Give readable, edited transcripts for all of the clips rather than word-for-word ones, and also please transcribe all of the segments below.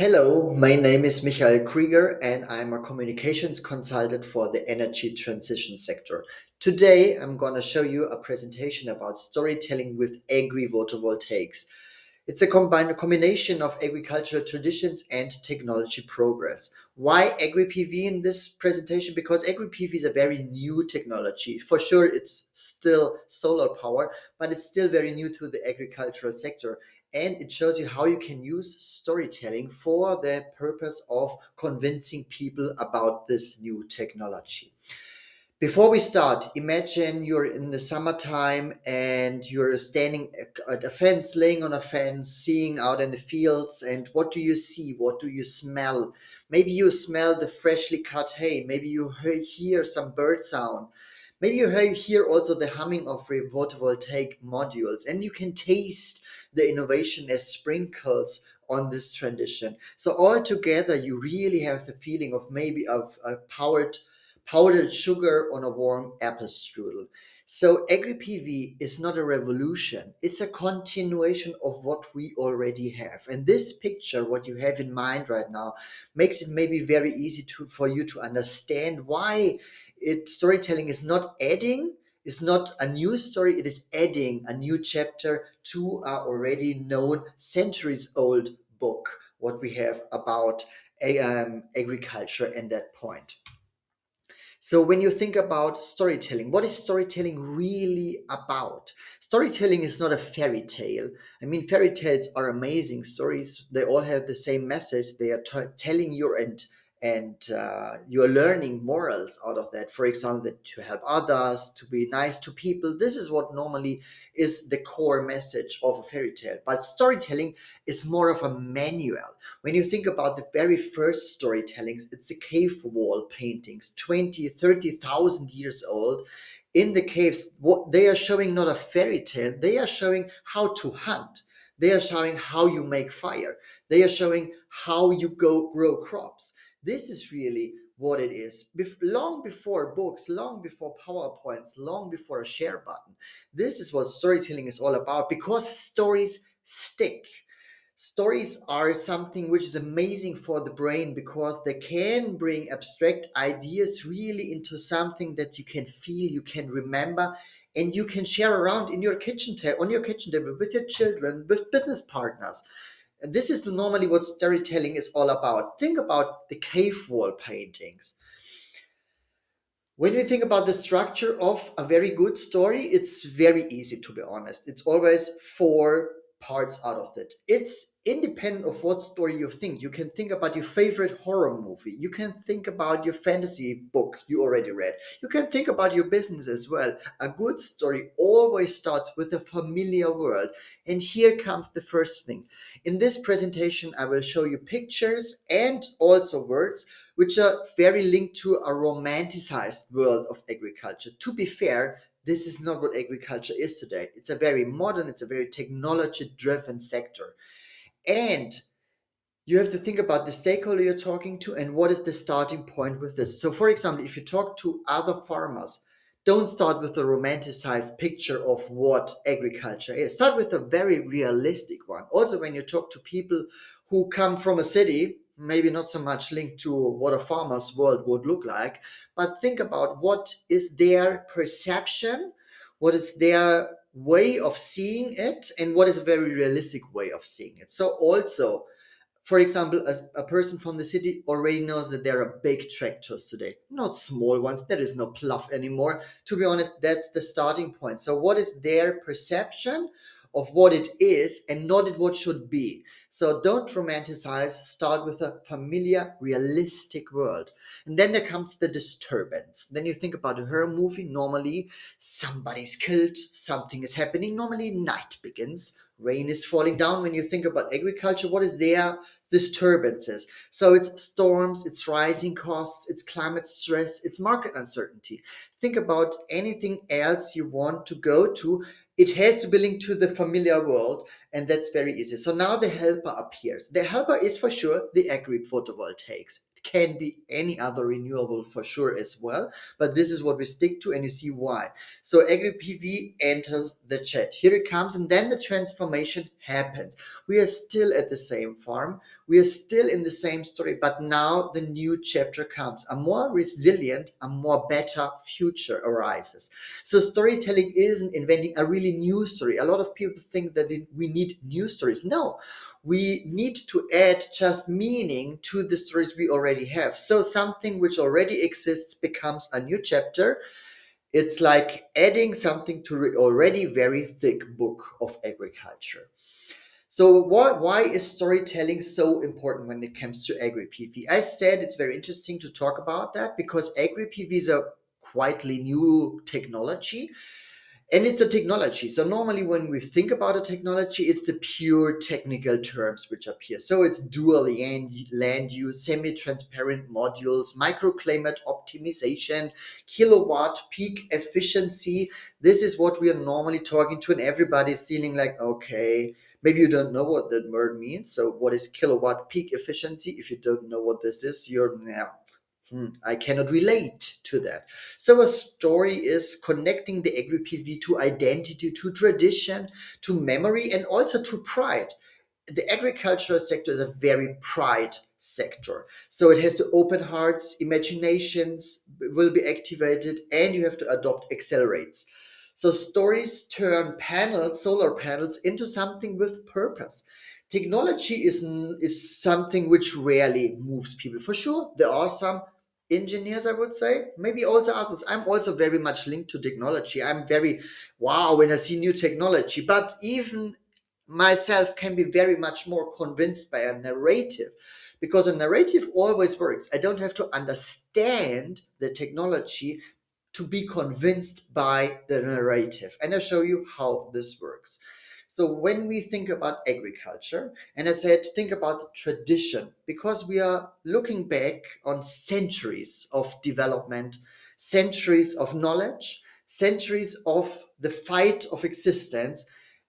Hello, my name is Krieger and I'm a communications consultant for the energy transition sector. Today, I'm going to show you a presentation about storytelling with agri-photovoltaics. It's a combination of agricultural traditions and technology progress. Why Agri PV in this presentation? Because Agri PV is a very new technology. For sure, it's still solar power, but it's still very new to the agricultural sector. And it shows you how you can use storytelling for the purpose of convincing people about this new technology. Before we start, imagine you're in the summertime and you're standing at a fence, laying on a fence, seeing out in the fields. And what do you see? What do you smell? Maybe you smell the freshly cut hay. Maybe you hear some bird sound. Maybe you hear also the humming of photovoltaic modules. And you can taste the innovation as sprinkles on this tradition. So all together, you really have the feeling of maybe of a powdered sugar on a warm apple strudel. So Agri PV is not a revolution. It's a continuation of what we already have. And this picture, what you have in mind right now, makes it maybe very easy for you to understand why storytelling is not adding, is not a new story, it is adding a new chapter to our already known centuries old book, what we have about agriculture and that point. So when you think about storytelling, what is storytelling really about? Storytelling is not a fairy tale. I mean, fairy tales are amazing stories. They all have the same message. They are telling you and you're learning morals out of that. For example, that to help others, to be nice to people. This is what normally is the core message of a fairy tale. But storytelling is more of a manual. When you think about the very first storytellings, it's the cave wall paintings, 20, 30,000 years old. In the caves, what they are showing not a fairy tale, they are showing how to hunt. They are showing how you make fire. They are showing how you grow crops. This is really what it is. Long before books, long before PowerPoints, long before a share button. This is what storytelling is all about because stories stick. Stories are something which is amazing for the brain because they can bring abstract ideas really into something that you can feel, you can remember, and you can share around in your on your kitchen table with your children, with business partners. And this is normally what storytelling is all about. Think about the cave wall paintings. When you think about the structure of a very good story, it's very easy, to be honest. It's always four parts out of it. It's independent of what story you think. You can think about your favorite horror movie. You can think about your fantasy book you already read. You can think about your business as well. A good story always starts with a familiar world. And here comes the first thing. In this presentation, I will show you pictures and also words which are very linked to a romanticized world of agriculture. To be fair, this is not what agriculture is today. It's a very modern, it's a very technology-driven sector. And you have to think about the stakeholder you're talking to and what is the starting point with this. So, for example, if you talk to other farmers, don't start with a romanticized picture of what agriculture is. Start with a very realistic one. Also, when you talk to people who come from a city, maybe not so much linked to what a farmer's world would look like, but think about what is their perception, what is their way of seeing it, and what is a very realistic way of seeing it. So, also, for example, a person from the city already knows that there are big tractors today, not small ones. There is no plough anymore. To be honest, that's the starting point. So, what is their perception of what it is and not what should be? So, don't romanticize. Start with a familiar, realistic world. And then there comes the disturbance. Then you think about a horror movie. Normally, somebody's killed, something is happening. Normally, night begins. Rain is falling down. When you think about agriculture, what is there? Disturbances. So it's storms, it's rising costs, it's climate stress, it's market uncertainty. Think about anything else you want to go to. It has to be linked to the familiar world, and that's very easy. So now the helper appears. The helper is for sure the agri photovoltaics. can be any other renewable for sure as well, but this is what we stick to, and you see why. So Agri PV enters the chat. Here it comes, and then the transformation happens. We are still at the same farm. We are still in the same story, but now the new chapter comes. A more resilient, a more better future arises. So storytelling isn't inventing a really new story. A lot of people think that we need new stories. No, we need to add just meaning to the stories we already have. So something which already exists becomes a new chapter. It's like adding something to an already very thick book of agriculture. So why is storytelling so important when it comes to Agri PV? I said it's very interesting to talk about that because Agri PV is a quietly new technology, and it's a technology. So normally when we think about a technology, it's the pure technical terms which appear. So it's dual land use, semi-transparent modules, microclimate optimization, kilowatt peak efficiency. This is what we are normally talking to, and everybody's feeling like, okay, maybe you don't know what that word means. So what is kilowatt peak efficiency? If you don't know what this is, you're now, I cannot relate to that. So a story is connecting the Agri PV to identity, to tradition, to memory, and also to pride. The agricultural sector is a very pride sector. So it has to open hearts, imaginations will be activated, and you have to adopt accelerates. So stories turn panels, solar panels, into something with purpose. Technology is something which rarely moves people. For sure, there are some engineers, I would say, maybe also others. I'm also very much linked to technology. I'm very wow when I see new technology, but even myself can be very much more convinced by a narrative, because a narrative always works. I don't have to understand the technology to be convinced by the narrative, and I'll show you how this works. So when we think about agriculture, and I said think about tradition, because we are looking back on centuries of development, centuries of knowledge, centuries of the fight of existence,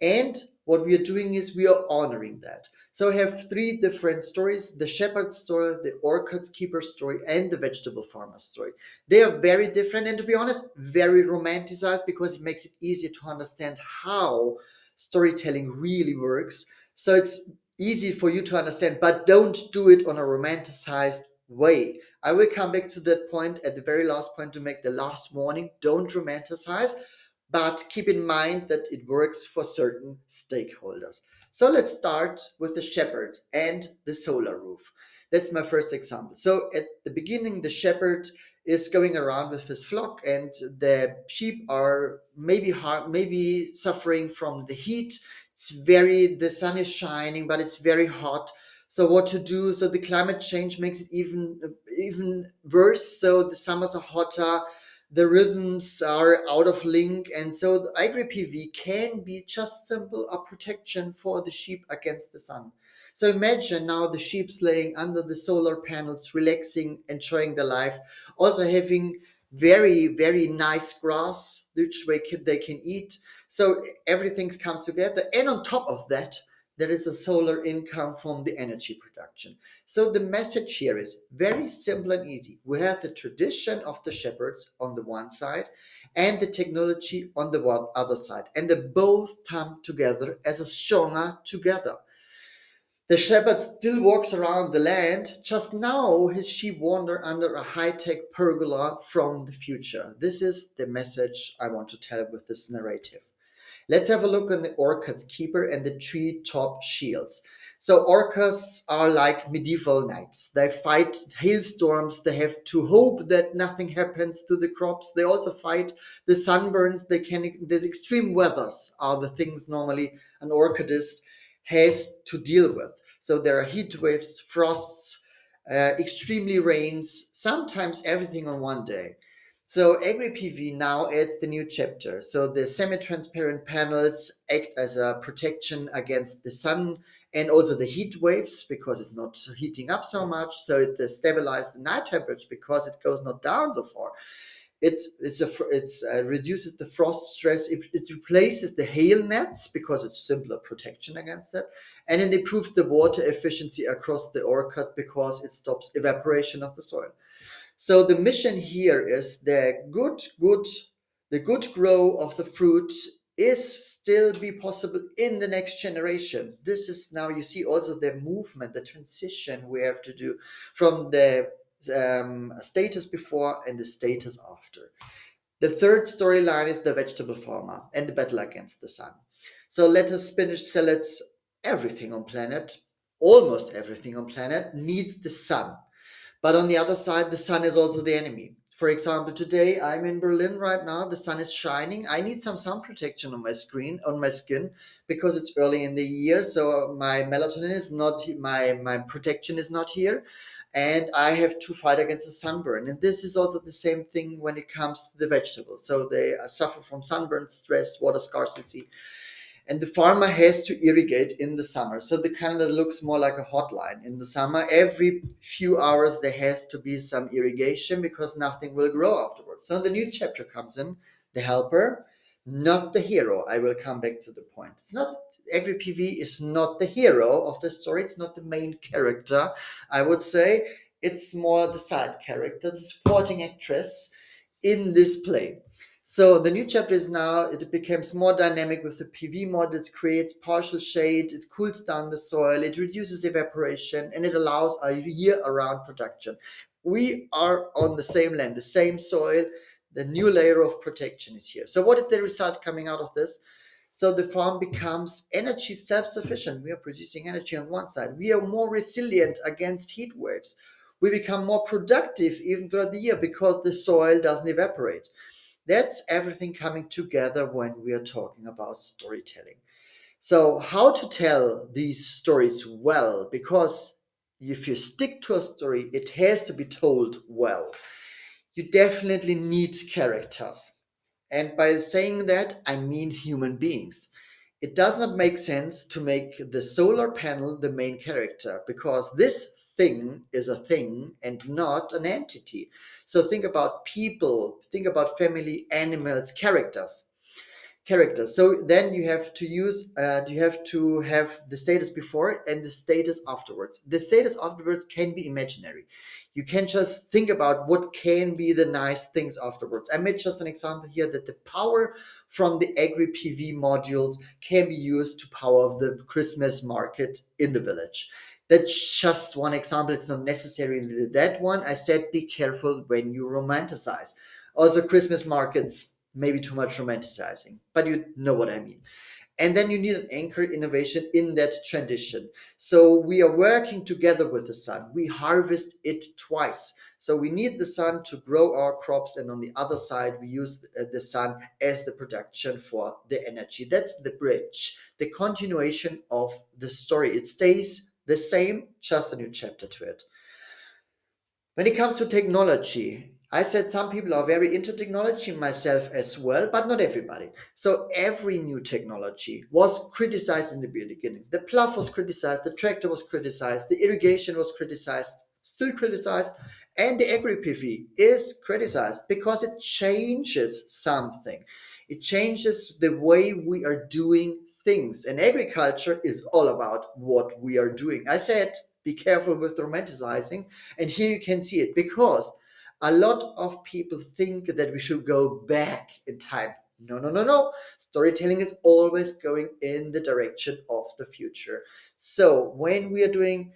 and what we are doing is we are honoring that. So I have three different stories: the shepherd story, the orchards keeper story, and the vegetable farmer story. They are very different, and to be honest, very romanticized, because it makes it easier to understand how storytelling really works. So it's easy for you to understand, but don't do it on a romanticized way. I will come back to that point at the very last point to make the last warning. Don't romanticize, but keep in mind that it works for certain stakeholders. So let's start with the shepherd and the solar roof. That's my first example. So at the beginning, the shepherd is going around with his flock, and the sheep are maybe suffering from the heat. The sun is shining, but it's very hot. So what to do? So the climate change makes it even worse. So the summers are hotter, the rhythms are out of link, and so the Agri PV can be just simple a protection for the sheep against the sun. So imagine now the sheep's laying under the solar panels, relaxing, enjoying their life, also having very nice grass which they can eat. So everything comes together, and on top of that, there is a solar income from the energy production. So the message here is very simple and easy. We have the tradition of the shepherds on the one side and the technology on the other side, and they both come together as a stronger together. The shepherd still walks around the land, just now his sheep wander under a high-tech pergola from the future. This is the message I want to tell with this narrative. Let's have a look on the orchard's keeper and the tree-top shields. So orchards are like medieval knights. They fight hailstorms. They have to hope that nothing happens to the crops. They also fight the sunburns. These extreme weathers are the things normally an orchardist has to deal with. So there are heat waves, frosts, extremely rains, sometimes everything on one day. So Agri PV now adds the new chapter. So the semi-transparent panels act as a protection against the sun and also the heat waves, because it's not heating up so much. So it stabilizes the night temperature because it goes not down so far. It reduces the frost stress. It replaces the hail nets because it's simpler protection against that, and it improves the water efficiency across the orchard because it stops evaporation of the soil. So the mission here is the good grow of the fruit is still be possible in the next generation. This is now you see also the movement, the transition we have to do from the status before and the status after. The third storyline is the vegetable farmer and the battle against the sun. So lettuce, spinach, salads, everything on planet, almost everything on planet needs the sun. But on the other side, the sun is also the enemy. For example, today I'm in Berlin right now. The sun is shining. I need some sun protection on my skin, because it's early in the year. So my melatonin is not, my protection is not here. And I have to fight against the sunburn. And this is also the same thing when it comes to the vegetables. So they suffer from sunburn, stress, water scarcity, and the farmer has to irrigate in the summer. So the calendar looks more like a hotline. In the summer, every few hours there has to be some irrigation because nothing will grow afterwards. So the new chapter comes in, the helper, not the hero. I will come back to the point. It's not Agri PV is not the hero of the story. It's not the main character. I would say it's more the side character, the supporting actress in this play. So the new chapter is now, it becomes more dynamic with the PV model. It creates partial shade, it cools down the soil, it reduces evaporation, and it allows a year-around production. We are on the same land, the same soil. The new layer of protection is here. So what is the result coming out of this? So the farm becomes energy self-sufficient. We are producing energy on one side. We are more resilient against heat waves. We become more productive even throughout the year because the soil doesn't evaporate. That's everything coming together when we are talking about storytelling. So, how to tell these stories well? Because if you stick to a story, it has to be told well. You definitely need characters. And by saying that, I mean human beings. It does not make sense to make the solar panel the main character because this thing is a thing and not an entity. So think about people, think about family, animals, characters. So then you have to have the status before and the status afterwards. The status afterwards can be imaginary. You can just think about what can be the nice things afterwards. I made just an example here that the power from the Agri PV modules can be used to power the Christmas market in the village. That's just one example. It's not necessarily that one. I said be careful when you romanticize. Also, Christmas markets, maybe too much romanticizing, but you know what I mean. And then you need an anchor innovation in that transition. So we are working together with the sun. We harvest it twice. So we need the sun to grow our crops, and on the other side, we use the sun as the production for the energy. That's the bridge, the continuation of the story. It stays the same, just a new chapter to it. When it comes to technology, I said some people are very into technology, myself as well, but not everybody. So every new technology was criticized in the beginning. The plough was criticized, the tractor was criticized, the irrigation was criticized, still criticized, and the Agri PV is criticized because it changes something. It changes the way we are doing things. And agriculture is all about what we are doing. I said, be careful with romanticizing. And here you can see it because a lot of people think that we should go back in time. No, no, no, no. Storytelling is always going in the direction of the future. So when we are doing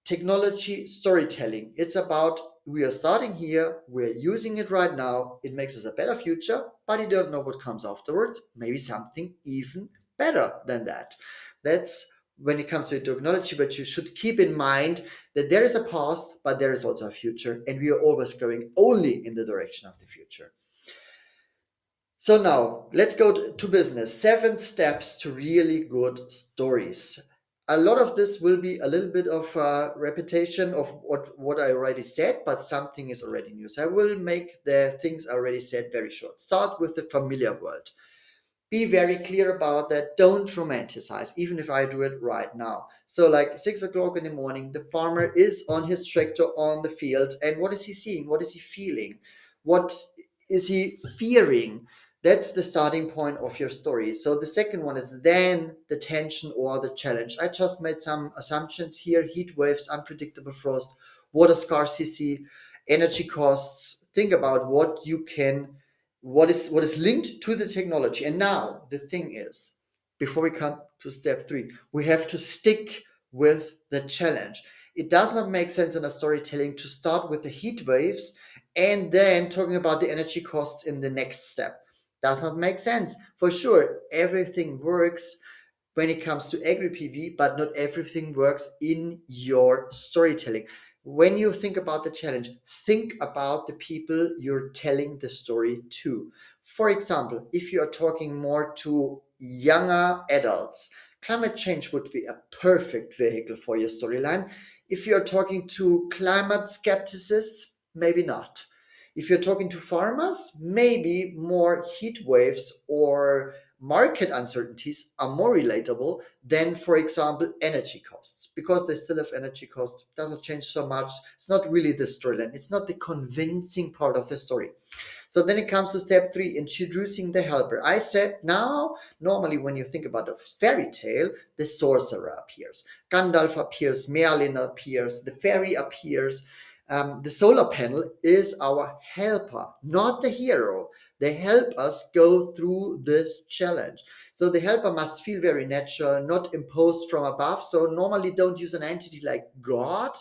technology storytelling, it's about we are starting here, we're using it right now, it makes us a better future, but you don't know what comes afterwards, maybe something even better than that. That's when it comes to technology, but you should keep in mind that there is a past, but there is also a future, and we are always going only in the direction of the future. So now let's go to business. 7 steps to really good stories. A lot of this will be a little bit of a repetition of what I already said, but something is already new. So I will make the things I already said very short. Start with the familiar world. Be very clear about that. Don't romanticize, even if I do it right now. So like 6 o'clock in the morning, the farmer is on his tractor on the field. And what is he seeing? What is he feeling? What Is he fearing? That's the starting point of your story. So the second one is then the tension or the challenge. I just made some assumptions here: heat waves, unpredictable frost, water scarcity, energy costs. Think about what is linked to the technology. And now the thing is, before we come to step three, we have to stick with the challenge. It does not make sense in a storytelling to start with the heat waves and then talking about the energy costs in the next step. Does not make sense. For sure, everything works when it comes to Agri PV, but not everything works in your storytelling. When you think about the challenge, think about the people you're telling the story to. For example, if you are talking more to younger adults, climate change would be a perfect vehicle for your storyline. If you're talking to climate skepticists, maybe not. If you're talking to farmers, maybe more heat waves or market uncertainties are more relatable than, for example, energy costs, because they still have energy costs. Doesn't change so much. It's not really the storyline. It's not the convincing part of the story. So then it comes to step three, introducing the helper. I said now, normally when you think about a fairy tale, the sorcerer appears. Gandalf appears, Merlin appears, the fairy appears. The solar panel is our helper, not the hero. They help us go through this challenge. So the helper must feel very natural, not imposed from above. So normally don't use an entity like God.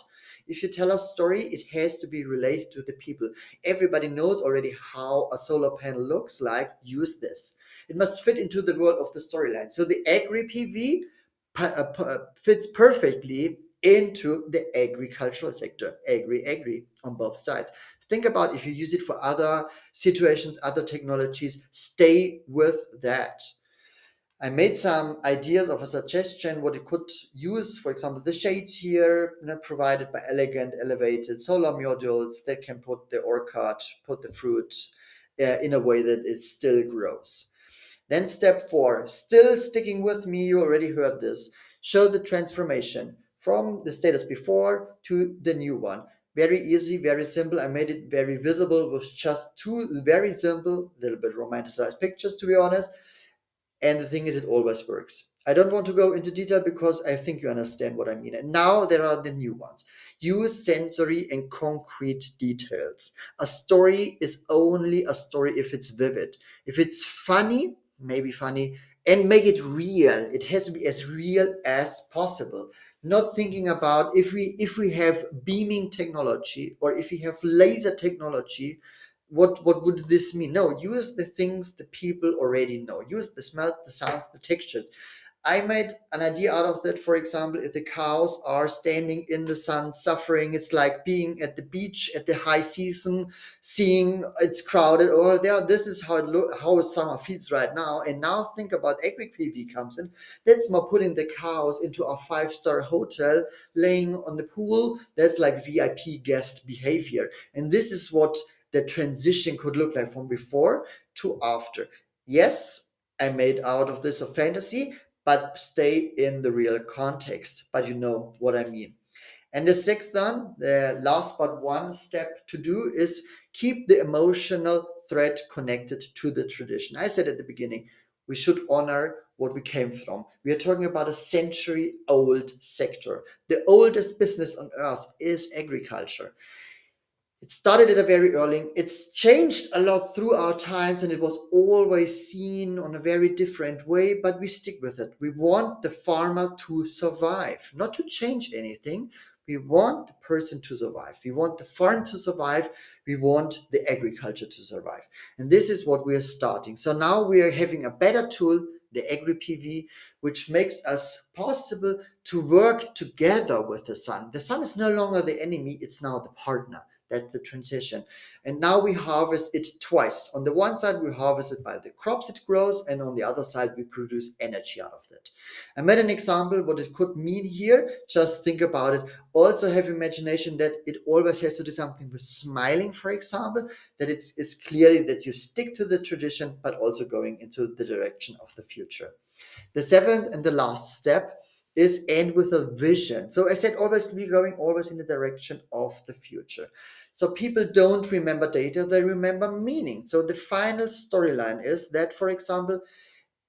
If you tell a story, it has to be related to the people. Everybody knows already how a solar panel looks like. Use this. It must fit into the world of the storyline. So the Agri PV fits perfectly into the agricultural sector. Agri on both sides. Think about if you use it for other situations, other technologies, stay with that. I made some ideas of a suggestion what you could use. For example, the shades here, provided by elegant elevated solar modules that can put the orchard, put the fruit in a way that it still grows. Then step four, still sticking with me, you already heard this. Show the transformation from the status before to the new one. Very easy, very simple. I made it very visible with just two very simple, little bit romanticized pictures, to be honest. And the thing is, it always works. I don't want to go into detail because I think you understand what I mean. And now there are the new ones. Use sensory and concrete details. A story is only a story if it's vivid. If it's funny, maybe funny, and make it real. It has to be as real as possible. Not thinking about if we have beaming technology or if we have laser technology, what would this mean? No, use the things the people already know. Use the smells, the sounds, the textures. I made an idea out of that. For example, if the cows are standing in the sun suffering, it's like being at the beach at the high season, seeing it's crowded. Oh, there, this is how summer feels right now. And now think about Agri PV comes in. That's more putting the cows into a five-star hotel, laying on the pool. That's like VIP guest behavior. And this is what the transition could look like from before to after. Yes, I made out of this a fantasy, but stay in the real context. But you know what I mean. And the sixth one, the last but one step to do is keep the emotional thread connected to the tradition. I said at the beginning, we should honor what we came from. We are talking about a century old sector. The oldest business on earth is agriculture. It started at a very early. It's changed a lot through our times, and it was always seen on a very different way, but we stick with it. We want the farmer to survive, not to change anything. We want the person to survive. We want the farm to survive. We want the agriculture to survive. And this is what we are starting. So now we are having a better tool, the Agri PV, which makes us possible to work together with the sun. The sun is no longer the enemy, it's now the partner. That's the transition. And now we harvest it twice. On the one side, we harvest it by the crops it grows, and on the other side, we produce energy out of it. I made an example what it could mean here. Just think about it. Also have imagination that it always has to do something with smiling, for example, that it is clearly that you stick to the tradition, but also going into the direction of the future. The seventh and the last step is end with a vision. So I said always be going always in the direction of the future. So people don't remember data, they remember meaning. So the final storyline is that, for example,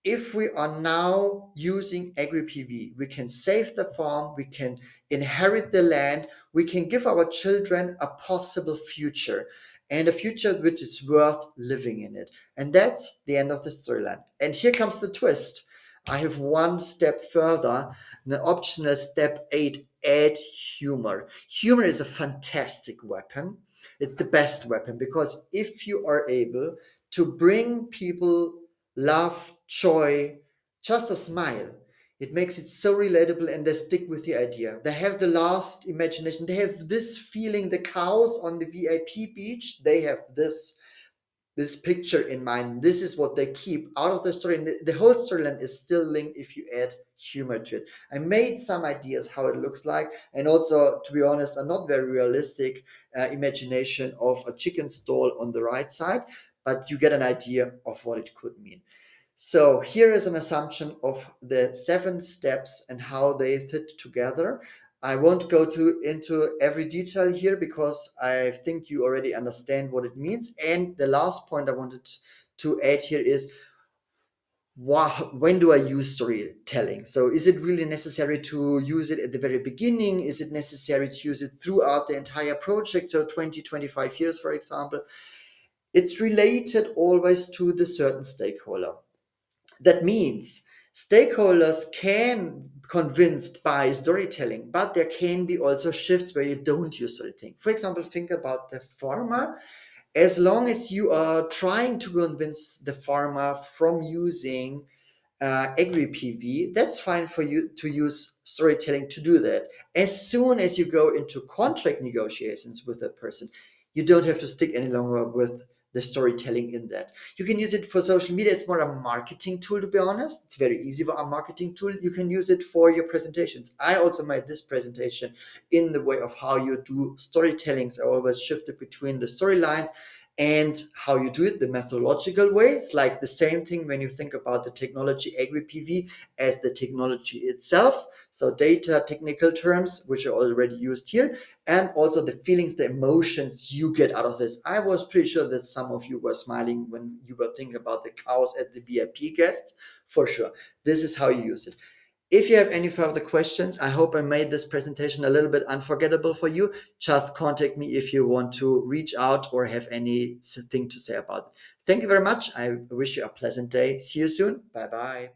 if we are now using Agri PV, we can save the farm, we can inherit the land, we can give our children a possible future, and a future which is worth living in it. And that's the end of the storyline. And here comes the twist. I have one step further, an optional step 8, add humor. Humor is a fantastic weapon. It's the best weapon because if you are able to bring people love, joy, just a smile. It makes it so relatable and they stick with the idea. They have the last imagination. They have this feeling, the cows on the VIP beach, they have this picture in mind. This is what they keep out of the story. And the whole storyline is still linked if you add humor to it. I made some ideas how it looks like, and also, to be honest, a not very realistic imagination of a chicken stall on the right side, but you get an idea of what it could mean. So here is an assumption of the 7 steps and how they fit together. I won't go into every detail here because I think you already understand what it means. And the last point I wanted to add here is, when do I use storytelling? So is it really necessary to use it at the very beginning? Is it necessary to use it throughout the entire project? So 20, 25 years, for example. It's related always to the certain stakeholder. That means stakeholders can be convinced by storytelling, but there can be also shifts where you don't use storytelling. For example, think about the farmer. As long as you are trying to convince the farmer from using Agri PV, that's fine for you to use storytelling to do that. As soon as you go into contract negotiations with that person, you don't have to stick any longer with the storytelling in that. You can use it for social media. It's more a marketing tool, to be honest. It's very easy for a marketing tool. You can use it for your presentations. I also made this presentation in the way of how you do storytellings. I always shifted between the storylines and how you do it, the methodological way. It's like the same thing when you think about the technology Agri PV as the technology itself. So data, technical terms, which are already used here, and also the feelings, the emotions you get out of this. I was pretty sure that some of you were smiling when you were thinking about the cows at the VIP guests, for sure. This is how you use it. If you have any further questions, I hope I made this presentation a little bit unforgettable for you. Just contact me if you want to reach out or have anything to say about it. Thank you very much. I wish you a pleasant day. See you soon. Bye bye.